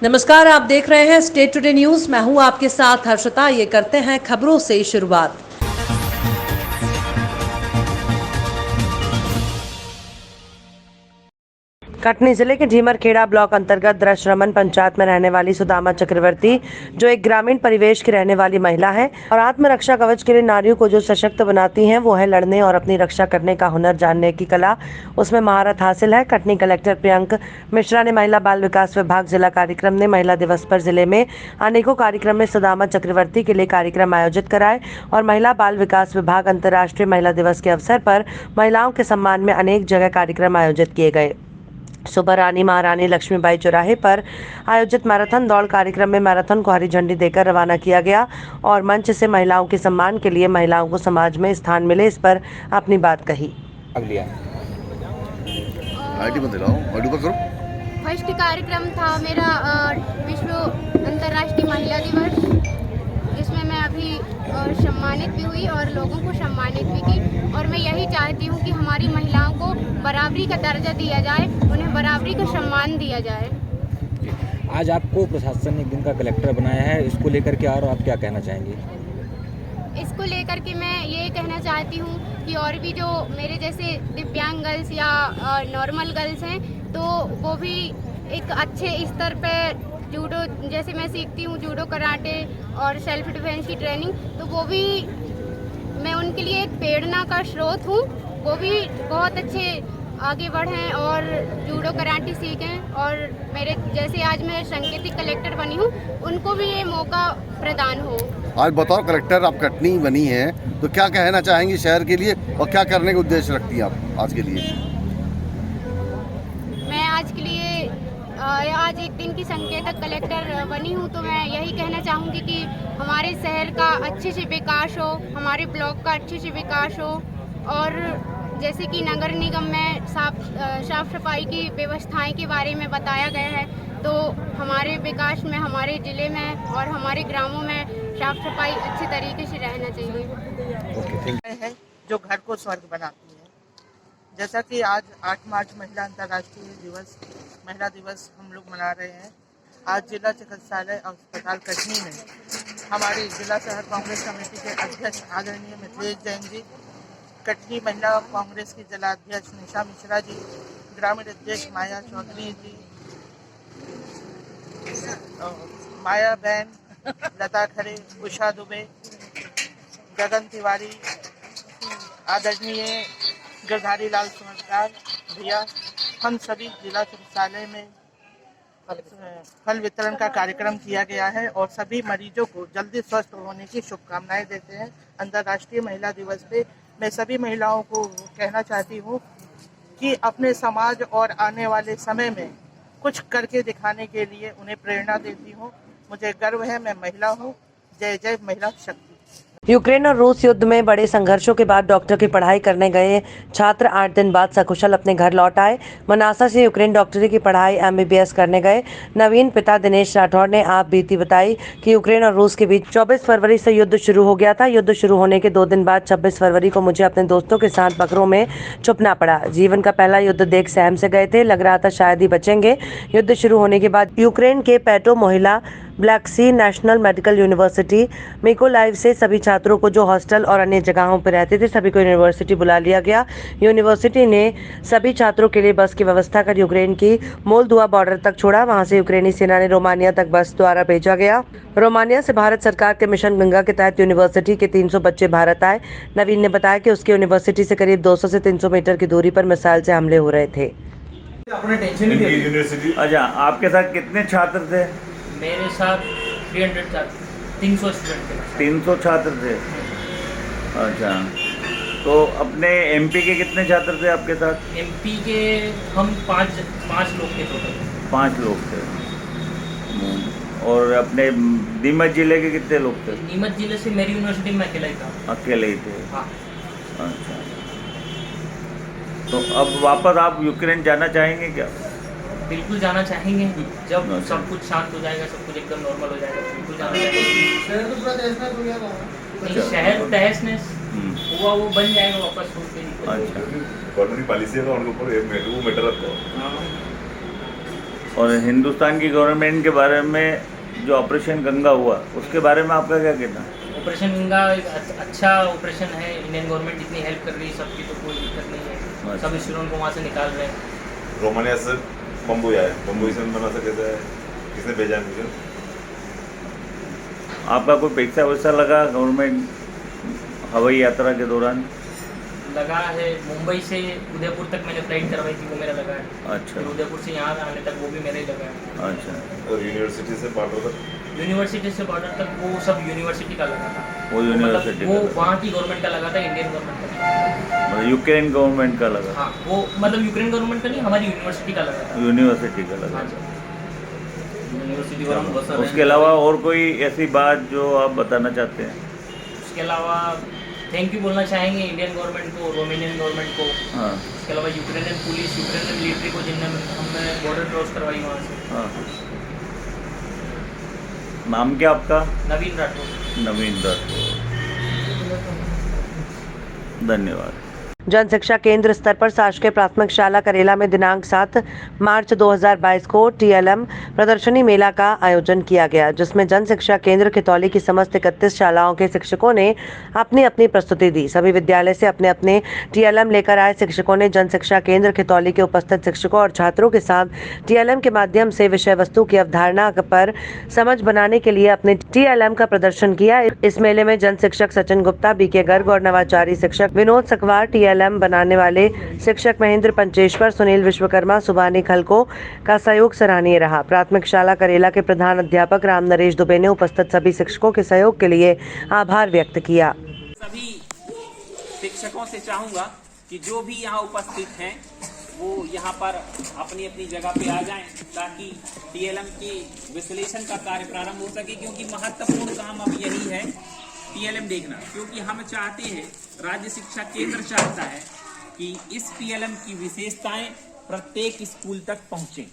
नमस्कार, आप देख रहे हैं स्टेट टुडे न्यूज। मैं हूं आपके साथ हर्षिता। ये करते हैं खबरों से शुरुआत। कटनी जिले के झीमरखेड़ा ब्लॉक अंतर्गत द्रश्रमन पंचायत में रहने वाली सुदामा चक्रवर्ती, जो एक ग्रामीण परिवेश की रहने वाली महिला है और आत्मरक्षा कवच के लिए नारियों को जो सशक्त बनाती हैं, वो है लड़ने और अपनी रक्षा करने का हुनर, जानने की कला, उसमें महारत हासिल है। कटनी कलेक्टर प्रियंक मिश्रा ने महिला बाल विकास विभाग जिला कार्यक्रम ने महिला दिवस पर जिले में अनेकों कार्यक्रम में सुदामा चक्रवर्ती के लिए कार्यक्रम आयोजित कराए और महिला बाल विकास विभाग अंतर्राष्ट्रीय महिला दिवस के अवसर पर महिलाओं के सम्मान में अनेक जगह कार्यक्रम आयोजित किए गए। सुबह रानी महारानी लक्ष्मीबाई चौराहे पर आयोजित मैराथन दौड़ कार्यक्रम में मैराथन को हरी झंडी देकर रवाना किया गया और मंच से महिलाओं के सम्मान के लिए महिलाओं को समाज में स्थान मिले, इस पर अपनी बात कही। फर्स्ट कार्यक्रम था मेरा विश्व अंतर्राष्ट्रीय महिला दिवस, जिसमें मैं अभी सम्मानित भी हुई और लोगों को सम्मानित भी की। और मैं यही चाहती हूँ कि हमारी महिलाओं को बराबरी का दर्जा दिया जाए, उन्हें बराबरी का सम्मान दिया जाए। आज आपको प्रशासन ने एक दिन का कलेक्टर बनाया है, इसको लेकर के और आप क्या कहना चाहेंगे? इसको लेकर के मैं ये कहना चाहती हूँ कि और भी जो मेरे जैसे दिव्यांग गर्ल्स या नॉर्मल गर्ल्स हैं, तो वो भी एक अच्छे स्तर पे जूडो, जैसे मैं सीखती हूँ जूडो, कराटे और सेल्फ डिफेंस की ट्रेनिंग, तो वो भी मैं उनके लिए एक प्रेरणा का स्रोत हूँ। वो भी बहुत अच्छे आगे बढ़ें और जूडो कराटे सीखें और मेरे जैसे आज मैं सांकेतिक कलेक्टर बनी हूँ, उनको भी ये मौका प्रदान हो। आज बताओ, कलेक्टर आप कटनी बनी हैं, तो क्या कहना चाहेंगी शहर के लिए और क्या करने का उद्देश्य रखती हैं आप आज के लिए? मैं आज के लिए आज एक दिन की सांकेतिक कलेक्टर बनी हूँ, तो मैं यही कहना चाहूँगी कि हमारे शहर का अच्छे से विकास हो, हमारे ब्लॉक का अच्छे से विकास हो और जैसे कि नगर निगम में साफ सफाई की व्यवस्थाएं के बारे में बताया गया है, तो हमारे विकास में, हमारे ज़िले में और हमारे ग्रामों में साफ सफाई अच्छे तरीके से रहना चाहिए। है जो घर को स्वर्ग बनाती है। जैसा कि आज 8 मार्च महिला अंतर्राष्ट्रीय दिवस, महिला दिवस हम लोग मना रहे हैं। आज जिला चिकित्सालय और अस्पताल कटनी में हमारी जिला शहर कांग्रेस कमेटी के अध्यक्ष आदरणीय मिथिलेश जैन जी, कटनी महिला कांग्रेस की जिला अध्यक्ष निशा मिश्रा जी, ग्रामीण अध्यक्ष माया चौधरी जी, माया बहन, लता खरे, उषा दुबे, गगन तिवारी, आदरणीय गिरधारी लाल सुमरकार भैया, हम सभी जिला चिकित्सालय में फल वितरण का कार्यक्रम किया गया है और सभी मरीजों को जल्दी स्वस्थ होने की शुभकामनाएं देते हैं। अंतर्राष्ट्रीय महिला दिवस पे मैं सभी महिलाओं को कहना चाहती हूँ कि अपने समाज और आने वाले समय में कुछ करके दिखाने के लिए उन्हें प्रेरणा देती हूँ। मुझे गर्व है, मैं महिला हूँ। जय जय महिला शक्ति। यूक्रेन और रूस युद्ध में बड़े संघर्षों के बाद डॉक्टर की पढ़ाई करने गए छात्र 8 दिन बाद सकुशल अपने घर लौट आए। मनासा से यूक्रेन डॉक्टरी की पढ़ाई MBBS करने गए नवीन पिता दिनेश राठौर ने आप बीती बताई कि यूक्रेन और रूस के बीच 24 फरवरी से युद्ध शुरू हो गया था। युद्ध शुरू होने के 2 दिन बाद 26 फरवरी को मुझे अपने दोस्तों के साथ बकरों में छुपना पड़ा। जीवन का पहला युद्ध देख सहम से गए थे, लग रहा था शायद ही बचेंगे। युद्ध शुरू होने के बाद यूक्रेन के पैटो मोहिला ब्लैक सी नेशनल मेडिकल यूनिवर्सिटी मिकोलाइव से सभी छात्रों को जो हॉस्टल और अन्य जगहों पर रहते थे, सभी को यूनिवर्सिटी बुला लिया गया। यूनिवर्सिटी ने सभी छात्रों के लिए बस की व्यवस्था कर यूक्रेन की मोल्दोवा बॉर्डर तक छोड़ा। वहां से यूक्रेनी सेना ने रोमानिया तक बस द्वारा भेजा गया। रोमानिया से भारत सरकार के मिशन गंगा के तहत यूनिवर्सिटी के 300 बच्चे भारत आए। नवीन ने बताया कि उसकी यूनिवर्सिटी से करीब 200 से 300 मीटर की दूरी पर मिसाइल से हमले हो रहे थे। अच्छा, आपके साथ कितने छात्र थे? मेरे साथ 300 स्टूडेंट थे। 300 छात्र थे। अच्छा, तो अपने MP के कितने छात्र थे आपके साथ? MP के हम पाँच लोग थे टोटल। 5 लोग थे। और अपने नीमच जिले के कितने लोग थे? नीमच जिले से मेरी यूनिवर्सिटी में अकेला ही था। अकेले ही थे। हाँ। अच्छा, तो अब वापस आप यूक्रेन जाना चाहेंगे क्या? बिल्कुल जाना चाहेंगे। जब सब कुछ शांत हो जाएगा, सब कुछ एकदम नॉर्मल हो जाएगा, बिल्कुल जाना चाहेंगे। शहर तो पूरा तहस-नहस हो गया। शहर तहस-नहस हुआ, वो बन जाएगा वापस। अच्छा, गवर्नमेंट पॉलिसी है तो उनके ऊपर वो मैटर रखो। और हिंदुस्तान की गवर्नमेंट के बारे में जो ऑपरेशन गंगा हुआ उसके बारे में आपका क्या कहना है? ऑपरेशन गंगा एक अच्छा ऑपरेशन है। इंडियन गवर्नमेंट इतनी हेल्प कर रही है सबकी, तो कोई दिक्कत नहीं है। सब स्टूडेंट को वहाँ से निकाल रहे हैं। रोमानिया से बम्बू आया है, बम्बू से बना सके थे, किसने भेजा है मुझे? आपका कोई पैसा वैसा लगा गवर्नमेंट हवाई यात्रा के दौरान? लगा है। मुंबई से उदयपुर तक मैंने फ्लाइट करवाई थी, वो मेरा लगा है। अच्छा। फिर उदयपुर से यहाँ आने तक वो भी मेरा ही लगा है। अच्छा। और यूनिवर्सिटी से बॉर्डर तक? यूनिवर्सिटी से बॉर्डर तक वो सब यूनिवर्सिटी का लगा था। वो यूनिवर्सिटी वो का वहाँ की गवर्नमेंट का लगा था, इंडियन गवर्नमेंट का। मतलब यूक्रेन गवर्नमेंट का लगा? हाँ, वो मतलब यूक्रेन गवर्नमेंट का नहीं, हमारी यूनिवर्सिटी का लगा था। यूनिवर्सिटी का लगा। हाँ जी। उसके अलावा और कोई ऐसी बात जो आप बताना चाहते हैं? उसके अलावा थैंक यू बोलना चाहेंगे इंडियन गवर्नमेंट को, रोमानियन गवर्नमेंट को। हाँ। उसके अलावा यूक्रेनियन पुलिस, यूक्रेनियन मिलिट्री को, जिनने हमें बॉर्डर क्रॉस करवाई वहाँ से। हाँ। नाम क्या आपका? नवीन राठौर। नवीन राठौर। धन्यवाद। जन शिक्षा केंद्र स्तर पर शासकीय प्राथमिक शाला करेला में दिनांक 7 मार्च 2022 को TLM प्रदर्शनी मेला का आयोजन किया गया, जिसमें जन शिक्षा केंद्र खितौली की समस्त 31 शालाओं के शिक्षकों ने अपनी अपनी प्रस्तुति दी। सभी विद्यालय से अपने अपने TLM लेकर आए शिक्षकों ने जन शिक्षा केंद्र खितौली के उपस्थित शिक्षकों और छात्रों के साथ TLM के माध्यम से विषय वस्तु की अवधारणा पर समझ बनाने के लिए अपने TLM का प्रदर्शन किया। इस मेले में जन शिक्षक सचिन गुप्ता, BK गर्ग और नवाचारी शिक्षक विनोद सकवार, TLM बनाने वाले शिक्षक महेंद्र पंचेश्वर, सुनील विश्वकर्मा, सुभानी खलको का सहयोग सराहनीय रहा। प्राथमिक शाला करेला के प्रधान अध्यापक राम नरेश दुबे ने उपस्थित सभी शिक्षकों के सहयोग के लिए आभार व्यक्त किया। सभी शिक्षकों से चाहूंगा कि जो भी यहाँ उपस्थित हैं वो यहाँ पर अपनी अपनी जगह पे आ जाएं, ताकि TLM के विश्लेषण का कार्य प्रारंभ हो सके, क्योंकि महत्वपूर्ण काम अब यही है TLM देखना, क्योंकि हम चाहते हैं, राज्य शिक्षा केंद्र चाहता है कि इस TLM की विशेषताएं प्रत्येक स्कूल तक पहुंचे।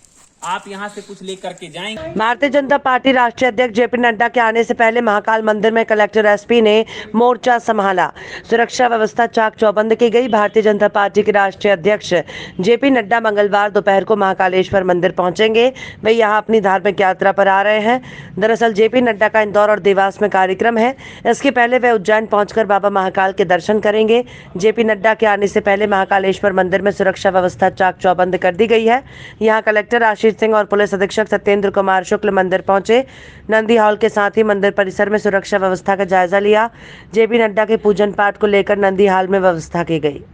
आप यहाँ से कुछ लेकर के जाएंगे। भारतीय जनता पार्टी राष्ट्रीय अध्यक्ष JP नड्डा के आने से पहले महाकाल मंदिर में कलेक्टर SP ने मोर्चा संभाला। सुरक्षा व्यवस्था चाक चौबंद की गई। भारतीय जनता पार्टी के राष्ट्रीय अध्यक्ष JP नड्डा मंगलवार दोपहर को महाकालेश्वर मंदिर पहुंचेंगे। वे यहां अपनी धार्मिक यात्रा पर आ रहे हैं। दरअसल JP नड्डा का इंदौर और देवास में कार्यक्रम है। इसके पहले वे उज्जैन पहुंचकर बाबा महाकाल के दर्शन करेंगे। JP नड्डा के आने से पहले महाकालेश्वर मंदिर में सुरक्षा व्यवस्था चाक चौबंद कर दी गई है। यहाँ कलेक्टर आशीष सिंह और पुलिस अधीक्षक सत्येंद्र कुमार शुक्ल मंदिर पहुंचे। नंदी हॉल के साथ ही मंदिर परिसर में सुरक्षा व्यवस्था का जायजा लिया। JP नड्डा के पूजन पाठ को लेकर नंदी हॉल में व्यवस्था की गई।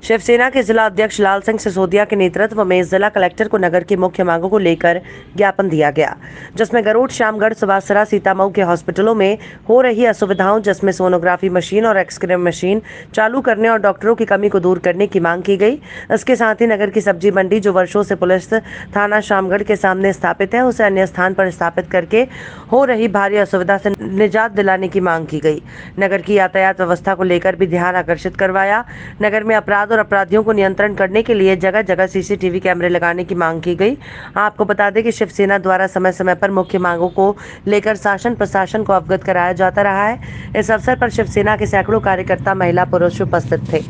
शिवसेना के जिला अध्यक्ष लाल सिंह सिसोदिया के नेतृत्व में जिला कलेक्टर को नगर की मुख्य मांगों को लेकर ज्ञापन दिया गया, जिसमें गरुड़, श्यामगढ़, सुभासरा, सीतामऊ के हॉस्पिटलों में हो रही असुविधाओं, जिसमें सोनोग्राफी मशीन और एक्सरे मशीन चालू करने और डॉक्टरों की कमी को दूर करने की मांग की गई। इसके साथ ही नगर की सब्जी मंडी, जो वर्षों से पुलिस थाना श्यामगढ़ के सामने स्थापित है, उसे अन्य स्थान पर स्थापित करके हो रही भारी असुविधा से निजात दिलाने की मांग की गई। नगर की यातायात व्यवस्था को लेकर भी ध्यान आकर्षित करवाया। नगर में अपराध और अपराधियों को नियंत्रण करने के लिए जगह जगह CCTV कैमरे लगाने की मांग की गई। आपको बता दें कि शिवसेना द्वारा समय समय पर मुख्य मांगों को लेकर शासन प्रशासन को अवगत कराया जाता रहा है। इस अवसर पर शिवसेना के सैकड़ों कार्यकर्ता, महिला, पुरुष उपस्थित थे।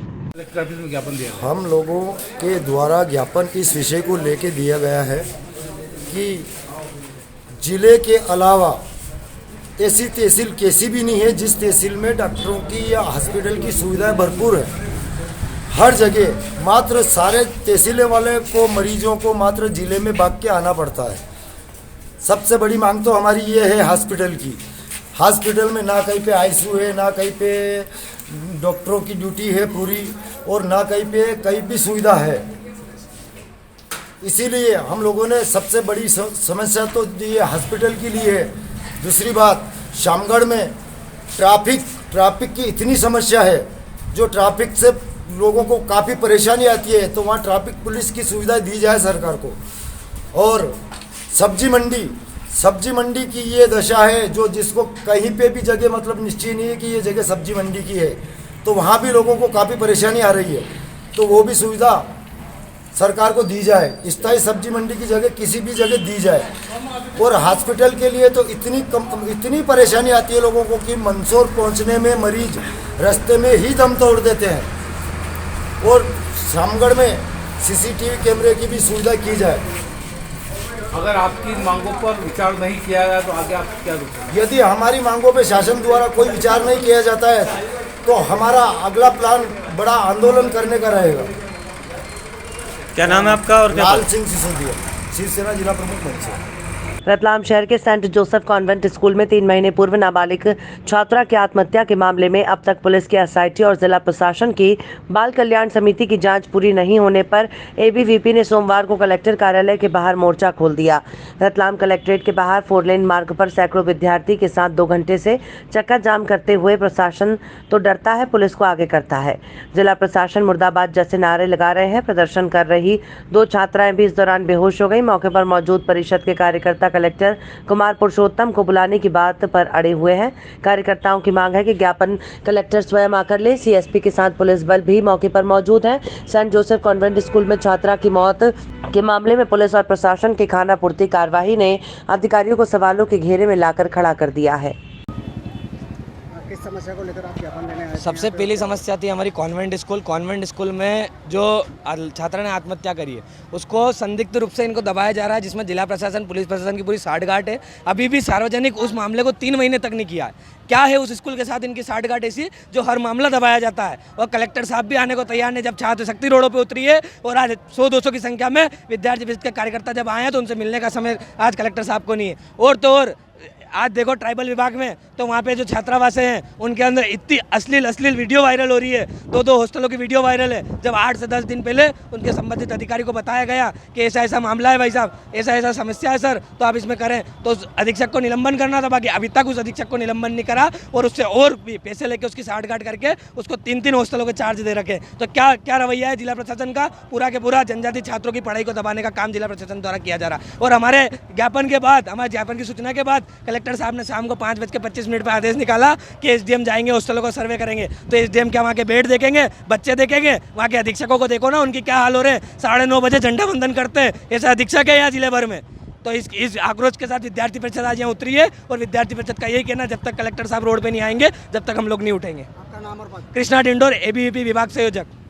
हम लोगों के द्वारा ज्ञापन इस विषय को लेकर दिया गया है कि जिले के अलावा ऐसी तहसील कैसी भी नहीं है जिस तहसील में डॉक्टरों की या हॉस्पिटल की सुविधाएं भरपूर है। हर जगह मात्र सारे तहसीलें वाले को, मरीजों को मात्र जिले में भाग के आना पड़ता है। सबसे बड़ी मांग तो हमारी ये है हॉस्पिटल की। हॉस्पिटल में ना कहीं पे ICU है, ना कहीं पे डॉक्टरों की ड्यूटी है पूरी, और ना कहीं भी सुविधा है। इसीलिए हम लोगों ने सबसे बड़ी समस्या तो ये हॉस्पिटल के लिए है। दूसरी बात, श्यामगढ़ में ट्रैफिक की इतनी समस्या है, जो ट्रैफिक से लोगों को काफ़ी परेशानी आती है, तो वहाँ ट्रैफिक पुलिस की सुविधा दी जाए सरकार को। और सब्जी मंडी की ये दशा है, जो जिसको कहीं पे भी जगह मतलब निश्चय नहीं है कि ये जगह सब्जी मंडी की है, तो वहाँ भी लोगों को काफ़ी परेशानी आ रही है। तो वो भी सुविधा सरकार को दी जाए, स्थायी सब्जी मंडी की जगह किसी भी जगह दी जाए। और हॉस्पिटल के लिए तो इतनी परेशानी आती है लोगों को कि मंदसौर पहुँचने में मरीज रास्ते में ही दम तोड़ देते हैं। और श्यामगढ़ में CCTV कैमरे की भी सुविधा की जाए। अगर आपकी मांगों पर विचार नहीं किया गया तो आगे आप क्या करेंगे? यदि हमारी मांगों पे शासन द्वारा कोई विचार नहीं किया जाता है तो हमारा अगला प्लान बड़ा आंदोलन करने का रहेगा। क्या नाम है आपका और क्या लाल सिंह सिसोदिया, शिवसेना जिला प्रमुख मंच से। रतलाम शहर के सेंट जोसेफ कॉन्वेंट स्कूल में 3 महीने पूर्व नाबालिग छात्रा की आत्महत्या के मामले में अब तक पुलिस की एसआईटी और जिला प्रशासन की बाल कल्याण समिति की जांच पूरी नहीं होने पर एबीवीपी ने सोमवार को कलेक्टर कार्यालय के बाहर मोर्चा खोल दिया। रतलाम कलेक्ट्रेट के बाहर 4 लेन मार्ग पर सैकड़ों विद्यार्थी के साथ 2 घंटे से चक्का जाम करते हुए प्रशासन तो डरता है, पुलिस को आगे करता है। जिला प्रशासन मुर्दाबाद जैसे नारे लगा रहे हैं। प्रदर्शन कर रही 2 छात्राएं भी इस दौरान बेहोश हो गई। मौके पर मौजूद परिषद के कार्यकर्ता कलेक्टर कुमार पुरुषोत्तम को बुलाने की बात पर अड़े हुए हैं। कार्यकर्ताओं की मांग है कि ज्ञापन कलेक्टर स्वयं आकर ले। सीएसपी के साथ पुलिस बल भी मौके पर मौजूद है। सेंट जोसेफ कॉन्वेंट स्कूल में छात्रा की मौत के मामले में पुलिस और प्रशासन की खानापूर्ति कार्यवाही ने अधिकारियों को सवालों के घेरे में लाकर खड़ा कर दिया है। किस समस्या को लेकर आप ज्ञापन देने आए थे? सबसे पहली समस्या थी हमारी कॉन्वेंट स्कूल में जो छात्रा ने आत्महत्या करी है उसको संदिग्ध रूप से इनको दबाया जा रहा है, जिसमें जिला प्रशासन पुलिस प्रशासन की पूरी साठगांठ है। अभी भी सार्वजनिक उस मामले को 3 महीने तक नहीं किया है। क्या है उस स्कूल के साथ इनकी साठगांठ ऐसी जो हर मामला दबाया जाता है। और कलेक्टर साहब भी आने को तैयार नहीं। जब छात्र शक्ति रोडों पे उतरी है और आज 100-200 की संख्या में विद्यार्थी परिषद के कार्यकर्ता जब आए हैं तो उनसे मिलने का समय आज कलेक्टर साहब को नहीं है। और तो और आज देखो ट्राइबल विभाग में तो वहाँ पे जो छात्रावास हैं उनके अंदर इतनी अश्लील वीडियो वायरल हो रही है। 2 हॉस्टलों की वीडियो वायरल है। जब 8 से 10 दिन पहले उनके संबंधित अधिकारी को बताया गया कि ऐसा मामला है भाई साहब, ऐसा समस्या है सर, तो आप इसमें करें, तो उस अधीक्षक को निलंबन करना था। बाकी अभी तक उस अधीक्षक को निलंबन नहीं करा और उससे और भी पैसे लेके उसकी साठगांठ करके उसको 3 हॉस्टलों के चार्ज दे रखे। तो क्या रवैया है जिला प्रशासन का? पूरा के पूरा जनजाति छात्रों की पढ़ाई को दबाने का काम जिला प्रशासन द्वारा किया जा रहा है। और हमारे ज्ञापन के बाद, हमारे ज्ञापन की सूचना के बाद कलेक्टर साहब ने शाम को 5:25 पे आदेश निकाला कि एसडीएम जाएंगे, हॉस्टलों को सर्वे करेंगे। तो एसडीएम क्या वहाँ के बेड देखेंगे, बच्चे देखेंगे? वहाँ के अधीक्षकों को देखो ना, उनकी क्या हाल हो रहे हैं। 9:30 बजे झंडा वंदन करते हैं, ऐसा अधीक्षक है यहाँ जिले भर में। तो इस आक्रोश के साथ विद्यार्थी परिषद आज यहाँ उतरी है और विद्यार्थी परिषद का यही कहना, जब तक कलेक्टर साहब रोड पे नहीं आएंगे जब तक हम लोग नहीं उठेंगे। आपका नाम और पद? कृष्णा डिंडोर, एबीवीपी विभाग संयोजक।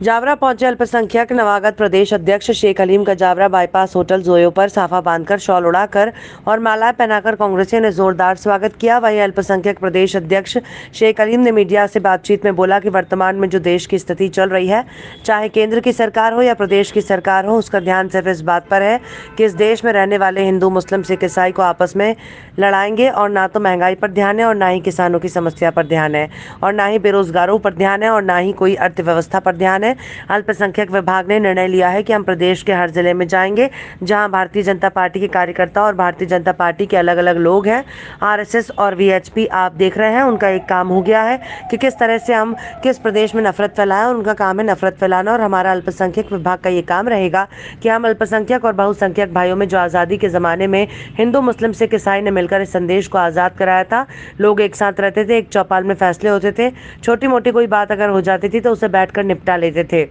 जावरा पहुंचे अल्पसंख्यक नवागत प्रदेश अध्यक्ष शेख अलीम का जावरा बाईपास होटल जोयो पर साफा बांधकर, शॉल उड़ाकर और मालाएं पहनाकर कांग्रेसियों ने जोरदार स्वागत किया। वहीं अल्पसंख्यक प्रदेश अध्यक्ष शेख अलीम ने मीडिया से बातचीत में बोला कि वर्तमान में जो देश की स्थिति चल रही है, चाहे केंद्र की सरकार हो या प्रदेश की सरकार हो, उसका ध्यान सिर्फ इस बात पर है कि इस देश में रहने वाले हिंदू, मुस्लिम, सिख, ईसाई को आपस में लड़ाएंगे। और ना तो महंगाई पर ध्यान है और ना ही किसानों की समस्या पर ध्यान है और ना ही बेरोजगारों पर ध्यान है और ना ही कोई अर्थव्यवस्था पर ध्यान है। अल्पसंख्यक विभाग ने निर्णय लिया है कि हम प्रदेश के हर जिले में जाएंगे जहां भारतीय जनता पार्टी के कार्यकर्ता और भारतीय जनता पार्टी के अलग अलग लोग हैं। आरएसएस और वीएचपी आप देख रहे हैं, उनका एक काम हो गया है कि किस तरह से हम किस प्रदेश में नफरत फैलाएं, और उनका काम है नफरत फैलाना। और हमारा अल्पसंख्यक विभाग का ये काम रहेगा कि हम अल्पसंख्यक और बहुसंख्यक भाइयों में जो आज़ादी के ज़माने में हिंदू, मुस्लिम, सिख, ईसाई ने मिलकर इस संदेश को आज़ाद कराया था, लोग एक साथ रहते थे, एक चौपाल में फैसले होते थे, छोटी मोटी कोई बात अगर हो जाती थी तो उसे बैठकर निपटा लेते थे।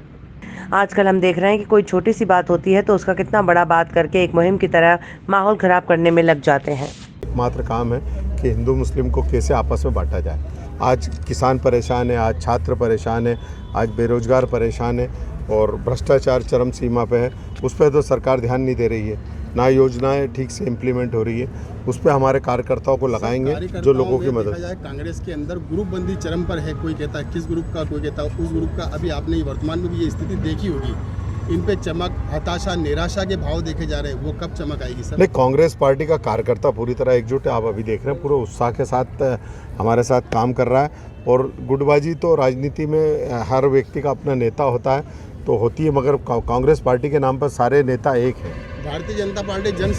आजकल हम देख रहे हैं कि कोई छोटी सी बात होती है तो उसका कितना बड़ा बात करके एक मुहिम की तरह माहौल खराब करने में लग जाते हैं। एकमात्र काम है कि हिंदू मुस्लिम को कैसे आपस में बांटा जाए। आज किसान परेशान है, आज छात्र परेशान है, आज बेरोजगार परेशान है और भ्रष्टाचार चरम सीमा पे है। उस पर तो सरकार ध्यान नहीं दे रही है, ना योजनाएं ठीक से इम्प्लीमेंट हो रही है। उस पर हमारे कार्यकर्ताओं को लगाएंगे जो लोगों की मदद। कांग्रेस के अंदर ग्रुप बंदी चरम पर है, कोई कहता है किस ग्रुप का, कोई कहता है उस ग्रुप का। अभी आपने वर्तमान में भी ये स्थिति देखी होगी, इन पे चमक, हताशा, निराशा के भाव देखे जा रहे हैं, वो कब चमक आएगी सर? नहीं, कांग्रेस पार्टी का कार्यकर्ता पूरी तरह एकजुट है। आप अभी देख रहे हैं पूरे उत्साह के साथ हमारे साथ काम कर रहा है। और गुटबाजी तो राजनीति में हर व्यक्ति का अपना नेता होता है तो होती है, मगर कांग्रेस पार्टी के नाम पर सारे नेता एक हैं। भारतीय जनता पार्टी जन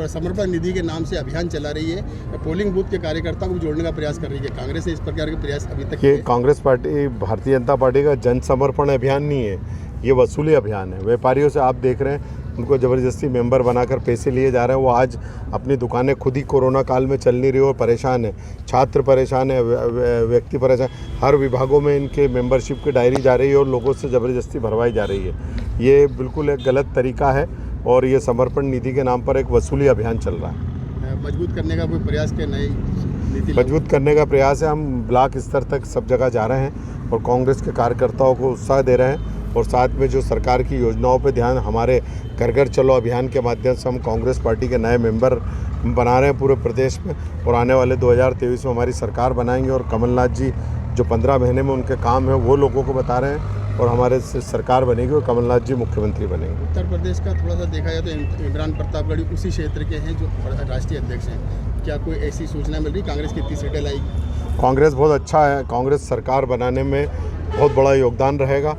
समर्पण निधि के नाम से अभियान चला रही है, पोलिंग बूथ के कार्यकर्ताओं को जोड़ने का प्रयास कर रही है। कांग्रेस ने इस प्रकार के प्रयास अभी तक ये कांग्रेस पार्टी, भारतीय जनता पार्टी का जन समर्पण अभियान नहीं है, ये वसूली अभियान है। व्यापारियों से आप देख रहे हैं उनको ज़बरदस्ती मेंबर बनाकर पैसे लिए जा रहे हैं। वो आज अपनी दुकानें खुद ही कोरोना काल में चल नहीं रही और परेशान है। छात्र परेशान है, व्यक्ति परेशान, हर विभागों में इनके मेंबरशिप की डायरी जा रही है और लोगों से ज़बरदस्ती भरवाई जा रही है। ये बिल्कुल एक गलत तरीका है और ये समर्पण निधि के नाम पर एक वसूली अभियान चल रहा है। मजबूत करने का कोई प्रयास के नई नीति मजबूत करने का प्रयास है। हम ब्लॉक स्तर तक सब जगह जा रहे हैं और कांग्रेस के कार्यकर्ताओं को उत्साह दे रहे हैं और साथ में जो सरकार की योजनाओं पे ध्यान, हमारे घर घर चलो अभियान के माध्यम से हम कांग्रेस पार्टी के नए मेंबर बना रहे हैं पूरे प्रदेश में, और आने वाले 2023 में हमारी सरकार बनाएंगे। और कमलनाथ जी जो 15 महीने में उनके काम है वो लोगों को बता रहे हैं, और हमारे सरकार बनेगी और कमलनाथ जी मुख्यमंत्री बनेंगे। उत्तर प्रदेश का थोड़ा सा देखा जाए तो इमरान प्रतापगढ़ी उसी क्षेत्र के हैं जो राष्ट्रीय अध्यक्ष हैं। क्या कोई ऐसी सूचना मिल रही कांग्रेस कितनी सीटें लाएगी? कांग्रेस बहुत अच्छा है, कांग्रेस सरकार बनाने में बहुत बड़ा योगदान रहेगा।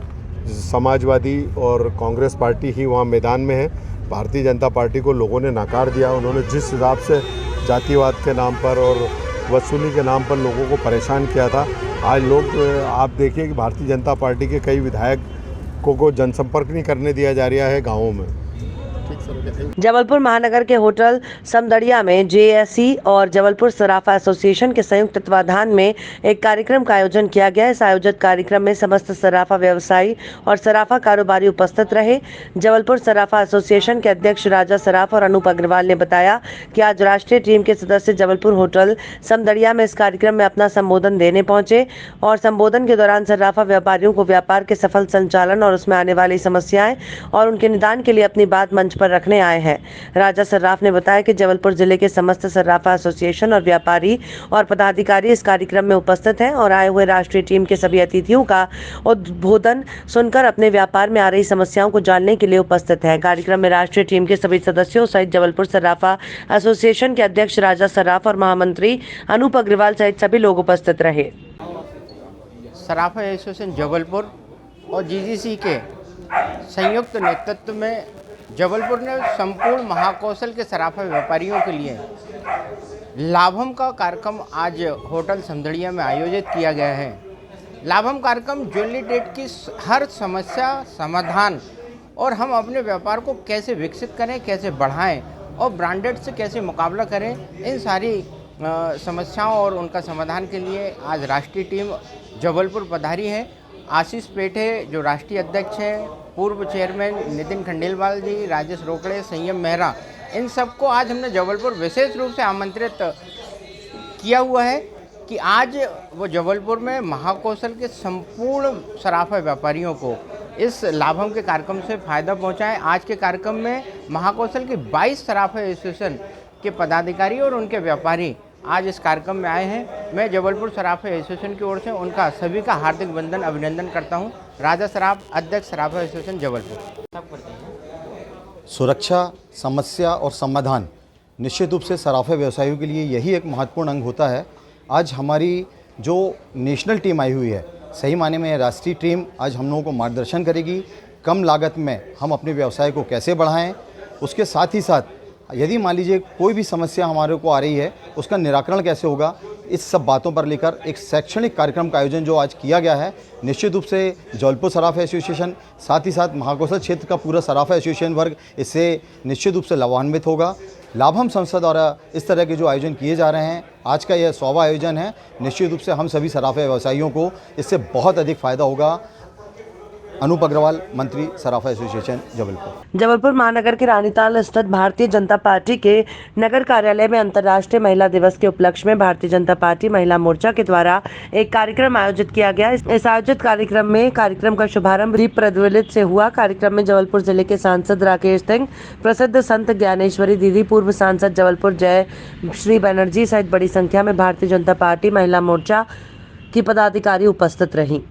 समाजवादी और कांग्रेस पार्टी ही वहाँ मैदान में है। भारतीय जनता पार्टी को लोगों ने नकार दिया। उन्होंने जिस हिसाब से जातिवाद के नाम पर और वसूली के नाम पर लोगों को परेशान किया था, आज लोग आप देखिए कि भारतीय जनता पार्टी के कई विधायकों को जनसंपर्क नहीं करने दिया जा रहा है गाँवों में। जबलपुर महानगर के होटल समदड़िया में जेएसई और जबलपुर सराफा एसोसिएशन के संयुक्त तत्वाधान में एक कार्यक्रम का आयोजन किया गया। इस आयोजित कार्यक्रम में समस्त सराफा व्यवसायी और सराफा कारोबारी उपस्थित रहे। जबलपुर सराफा एसोसिएशन के अध्यक्ष राजा सराफ और अनूप अग्रवाल ने बताया कि आज राष्ट्रीय टीम के सदस्य जबलपुर होटल समदड़िया में इस कार्यक्रम में अपना संबोधन देने पहुंचे और संबोधन के दौरान सराफा व्यापारियों को व्यापार के सफल संचालन और उसमें आने वाली समस्याएं और उनके निदान के लिए अपनी बात मंच पर रखने आए हैं। राजा सर्राफ ने बताया कि जबलपुर जिले के समस्त सर्राफा एसोसिएशन और व्यापारी और पदाधिकारी इस कार्यक्रम में उपस्थित हैं और आए हुए राष्ट्रीय टीम के सभी अतिथियों का उद्बोधन सुनकर अपने व्यापार में आ रही समस्याओं को जानने के लिए उपस्थित हैं। कार्यक्रम में राष्ट्रीय टीम के सभी सदस्यों सहित जबलपुर सर्राफा एसोसिएशन के अध्यक्ष राजा सर्राफ और महामंत्री अनूप अग्रवाल सहित सभी लोग उपस्थित रहे। सराफा एसोसिएशन जबलपुर और जीजीसी के संयुक्त नेतृत्व में जबलपुर ने संपूर्ण महाकौशल के सराफा व्यापारियों के लिए लाभम का कार्यक्रम आज होटल समदड़िया में आयोजित किया गया है। लाभम कार्यक्रम ज्वेलरी ट्रेड की हर समस्या समाधान और हम अपने व्यापार को कैसे विकसित करें, कैसे बढ़ाएं और ब्रांडेड से कैसे मुकाबला करें, इन सारी समस्याओं और उनका समाधान के लिए आज राष्ट्रीय टीम जबलपुर पधारी है। आशीष पेठे जो राष्ट्रीय अध्यक्ष हैं, पूर्व चेयरमैन नितिन खंडेलवाल जी, राजेश रोकड़े, संयम मेहरा, इन सबको आज हमने जबलपुर विशेष रूप से आमंत्रित किया हुआ है कि आज वो जबलपुर में महाकौशल के संपूर्ण सराफा व्यापारियों को इस लाभम के कार्यक्रम से फ़ायदा पहुंचाएं। आज के कार्यक्रम में महाकौशल के 22 सराफा एसोसिएशन के पदाधिकारी और उनके व्यापारी आज इस कार्यक्रम में आए हैं। मैं जबलपुर सराफा एसोसिएशन की ओर से उनका सभी का हार्दिक वंदन अभिनंदन करता हूं। राजा सराफ, अध्यक्ष सराफा एसोसिएशन जबलपुर। सुरक्षा, समस्या और समाधान निश्चित रूप से सराफा व्यवसायियों के लिए यही एक महत्वपूर्ण अंग होता है। आज हमारी जो नेशनल टीम आई हुई है, सही माने में राष्ट्रीय टीम आज हम लोगों को मार्गदर्शन करेगी कम लागत में हम अपने व्यवसाय को कैसे बढ़ाएं। उसके साथ ही साथ यदि मान लीजिए कोई भी समस्या हमारे को आ रही है, उसका निराकरण कैसे होगा, इस सब बातों पर लेकर एक शैक्षणिक कार्यक्रम का आयोजन जो आज किया गया है, निश्चित रूप से जबलपुर सराफा एसोसिएशन साथ ही साथ महाकौशल क्षेत्र का पूरा सराफा एसोसिएशन वर्ग इससे निश्चित रूप से लाभान्वित होगा। लाभम संस्था द्वारा इस तरह के जो आयोजन किए जा रहे हैं, आज का यह 100वां आयोजन है, निश्चित रूप से हम सभी सराफा व्यवसायियों को इससे बहुत अधिक फ़ायदा होगा। अनूप अग्रवाल, मंत्री सराफा एसोसिएशन जबलपुर। जबलपुर महानगर के रानीताल स्थित भारतीय जनता पार्टी के नगर कार्यालय में अंतर्राष्ट्रीय महिला दिवस के उपलक्ष्य में भारतीय जनता पार्टी महिला मोर्चा के द्वारा एक कार्यक्रम आयोजित किया गया। इस आयोजित कार्यक्रम का शुभारंभ दीप प्रज्वलित से हुआ। कार्यक्रम में जबलपुर जिले के सांसद राकेश सिंह, प्रसिद्ध संत ज्ञानेश्वरी दीदी, पूर्व सांसद जबलपुर जय श्री बनर्जी सहित बड़ी संख्या में भारतीय जनता पार्टी महिला मोर्चा की पदाधिकारी उपस्थित रहीं।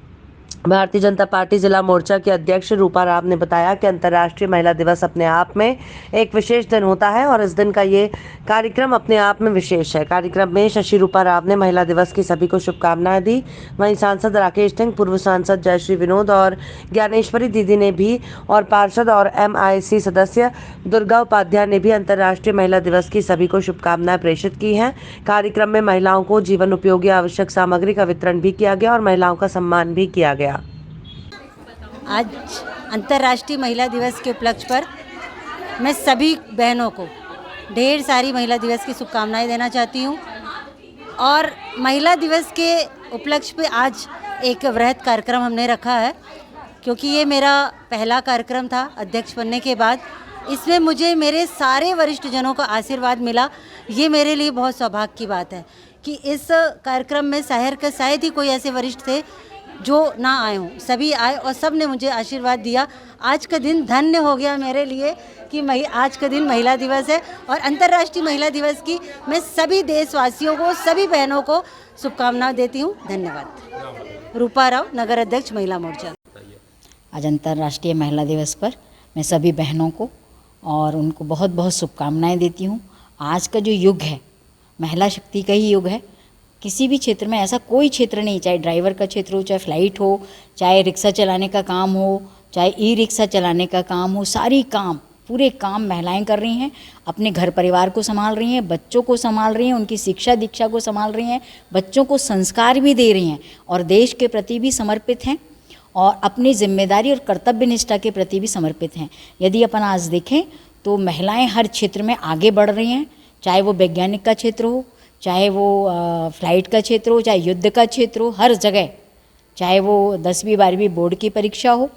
भारतीय जनता पार्टी जिला मोर्चा के अध्यक्ष रूपा राव ने बताया कि अंतर्राष्ट्रीय महिला दिवस अपने आप में एक विशेष दिन होता है और इस दिन का ये कार्यक्रम अपने आप में विशेष है। कार्यक्रम में शशि रूपा राव ने महिला दिवस की सभी को शुभकामनाएं दी। वहीं सांसद राकेश सिंह, पूर्व सांसद जयश्री विनोद और ज्ञानेश्वरी दीदी ने भी और पार्षद और MIC सदस्य दुर्गा उपाध्याय ने भी अंतर्राष्ट्रीय महिला दिवस की सभी को शुभकामनाएं प्रेषित की हैं। कार्यक्रम में महिलाओं को जीवन उपयोगी आवश्यक सामग्री का वितरण भी किया गया और महिलाओं का सम्मान भी किया गया। आज अंतर्राष्ट्रीय महिला दिवस के उपलक्ष्य पर मैं सभी बहनों को ढेर सारी महिला दिवस की शुभकामनाएं देना चाहती हूं और महिला दिवस के उपलक्ष्य पे आज एक वृहद कार्यक्रम हमने रखा है, क्योंकि ये मेरा पहला कार्यक्रम था अध्यक्ष बनने के बाद। इसमें मुझे मेरे सारे वरिष्ठ जनों का आशीर्वाद मिला। ये मेरे लिए बहुत सौभाग्य की बात है कि इस कार्यक्रम में शहर के शायद ही कोई ऐसे वरिष्ठ थे जो ना आए हों, सभी आए और सब ने मुझे आशीर्वाद दिया। आज का दिन धन्य हो गया मेरे लिए कि आज का दिन महिला दिवस है और अंतर्राष्ट्रीय महिला दिवस की मैं सभी देशवासियों को, सभी बहनों को शुभकामनाएं देती हूँ। धन्यवाद। रूपा राव, नगर अध्यक्ष महिला मोर्चा। आज अंतर्राष्ट्रीय महिला दिवस पर मैं सभी बहनों को और उनको बहुत बहुत शुभकामनाएं देती हूँ। आज का जो युग है महिला शक्ति का ही युग है। किसी भी क्षेत्र में ऐसा कोई क्षेत्र नहीं, चाहे ड्राइवर का क्षेत्र हो, चाहे फ्लाइट हो, चाहे रिक्शा चलाने का काम हो, चाहे ई रिक्शा चलाने का काम हो, सारी काम, पूरे काम महिलाएं कर रही हैं। अपने घर परिवार को संभाल रही हैं, बच्चों को संभाल रही हैं, उनकी शिक्षा दीक्षा को संभाल रही हैं, बच्चों को संस्कार भी दे रही हैं और देश के प्रति भी समर्पित हैं और अपनी जिम्मेदारी और कर्तव्य निष्ठा के प्रति भी समर्पित हैं। यदि अपन आज देखें तो महिलाएं हर क्षेत्र में आगे बढ़ रही हैं, चाहे वो वैज्ञानिक का क्षेत्र हो, चाहे वो फ्लाइट का क्षेत्र हो, चाहे युद्ध का क्षेत्र हो, हर जगह, चाहे वो 10वीं 12वीं बोर्ड की परीक्षा हो,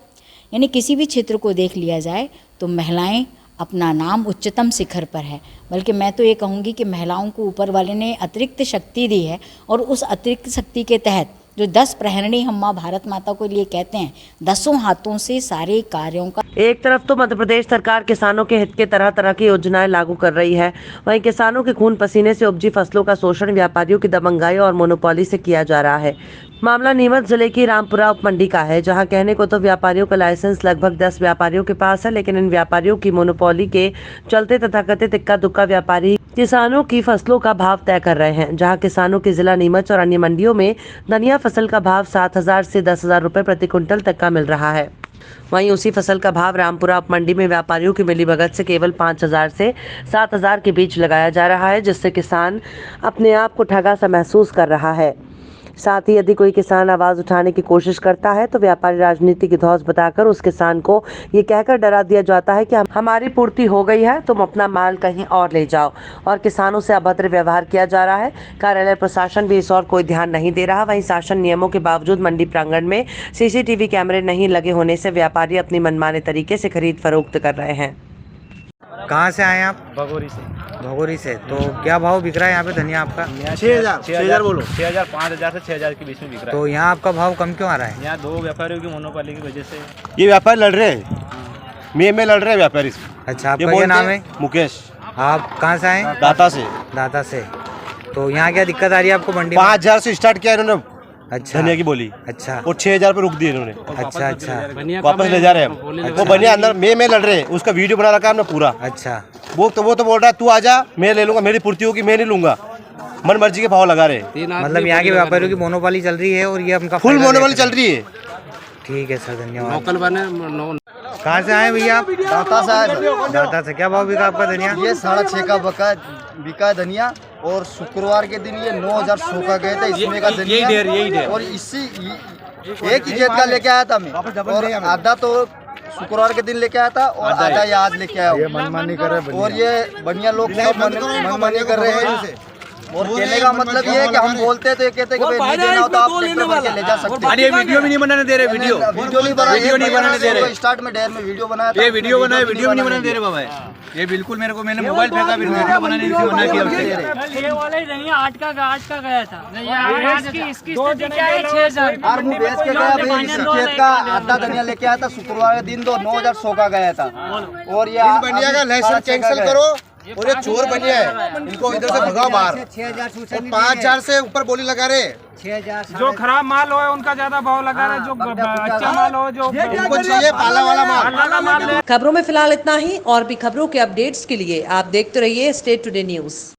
यानी किसी भी क्षेत्र को देख लिया जाए तो महिलाएं अपना नाम उच्चतम शिखर पर है। बल्कि मैं तो ये कहूँगी कि महिलाओं को ऊपर वाले ने अतिरिक्त शक्ति दी है और उस अतिरिक्त शक्ति के तहत जो 10 प्रहरणी हम माँ भारत माता को लिए कहते हैं, 10 हाथों से सारे कार्यों का। एक तरफ तो मध्य प्रदेश सरकार किसानों के हित के तरह तरह की योजनाएं लागू कर रही है, वहीं किसानों के खून पसीने से उपजी फसलों का शोषण व्यापारियों की दबंगाई और मोनोपोली से किया जा रहा है। मामला नीमच जिले की रामपुरा उपमंडी का है, जहां कहने को तो व्यापारियों का लाइसेंस लगभग 10 व्यापारियों के पास है, लेकिन इन व्यापारियों की मोनोपोली के चलते तथाकथित इक्का दुक्का व्यापारी किसानों की फसलों का भाव तय कर रहे हैं। जहां किसानों की जिला नीमच और अन्य मंडियों में धनिया फसल का भाव 7,000 से 10,000 रुपए प्रति क्विंटल तक का मिल रहा है, वहीं उसी फसल का भाव रामपुरा उपमंडी में व्यापारियों की मिलीभगत से केवल 5,000 से 7,000 के बीच लगाया जा रहा है, जिससे किसान अपने आप को ठगा सा महसूस कर रहा है। साथ ही यदि कोई किसान आवाज़ उठाने की कोशिश करता है तो व्यापारी राजनीति की धौंस बताकर उस किसान को ये कहकर डरा दिया जाता है कि हमारी पूर्ति हो गई है, तुम अपना माल कहीं और ले जाओ, और किसानों से अभद्र व्यवहार किया जा रहा है। कार्यालय प्रशासन भी इस और कोई ध्यान नहीं दे रहा। वहीं शासन नियमों के बावजूद मंडी प्रांगण में CCTV कैमरे नहीं लगे होने से व्यापारी अपनी मनमाने तरीके से खरीद फरोख्त कर रहे हैं। कहाँ से आए आप? भगोरी से। भगोरी से। तो क्या भाव बिक रहा है यहाँ पे धनिया आपका? 6,000 बोलो। 6,000 5,000 से 6,000 के बीच में बिक रहा है। तो यहाँ आपका भाव कम क्यों आ रहा है? यहाँ 2 व्यापारियों की मोनोपोली की वजह से ये व्यापारी लड़ रहे हैं, में लड़ रहे हैं व्यापारी। अच्छा, आपका क्या नाम है? मुकेश। आप कहाँ से आए? दाता से। दाता से। तो यहाँ क्या दिक्कत आ रही है आपको मंडी में? 5,000 से स्टार्ट किया इन्होंने। अच्छा, धनिया की बोली। अच्छा, और 6,000 पे रुक दिए इन्होंने। अच्छा अच्छा, वापस ले जा रहे हैं हम। वो बनिया अंदर में लड़ रहे हैं, उसका वीडियो बना रखा है हमने पूरा। अच्छा, वो तो बोल रहा है तू आजा, मैं ले लूंगा, मेरी पूर्ति होगी, मैं नहीं लूंगा। मन मर्जी के भाव लगा रहे। मतलब यहाँ के व्यापारियों की मोनोपोली चल रही है और ये उनका फुल मोनोपोली चल रही है। ठीक है सर, धन्यवाद। कहाँ से आए भैया आप? दाता से आए। दाता से। क्या भाव बिका आपका धनिया? ये 6.5 का बिका धनिया और शुक्रवार के दिन ये 9,100 का गए थे इसमें का धनिया। यही ढेर। और इसी एक ही खेत का लेके आया था मैं, और आधा तो शुक्रवार के दिन लेके आया था और आधा ये आज लेके आया हूँ। मनमानी कर रहे हैं और ये बढ़िया लोग सब मनमानी कर रहे हैं। और कहने का मतलब ये है कि हम बोलते तो ये कहते हैं कि भाई नहीं देना हो तो आप ट्रैक्टर भर के ले जा सकते हैं। ये वीडियो भी नहीं बनाने दे रहे। वीडियो नहीं बनाने दे रहे। स्टार्ट में डेयर में वीडियो बनाया था। ये वीडियो बनाया, वीडियो भी नहीं बनाने दे रहे बाबा। ये बिल्कुल मेरे को, मैंने मोबाइल फेंका, फिर वीडियो बनाने की मना किया। ये वाला ही धनिया 8 का गया था। इसकी स्थिति क्या है? 6,000 और मुँह बेच के गया भाई। इसी खेत का आधा धनिया लेके आया था शुक्रवार के दिन, तो 9,100 का गया था। और ये बनिया का लाइसेंस कैंसिल करो। और ये चोर बनिया है, इनको इधर से भगाओ बाहर। 5,000 से ऊपर बोली लगा रहे। जो खराब माल हो उनका ज्यादा भाव लगा रहे, जो अच्छा माल हो, जो उनको चाहिए पाला वाला माल। खबरों में फिलहाल इतना ही। और भी खबरों के अपडेट्स के लिए आप देखते रहिए स्टेट टुडे न्यूज़।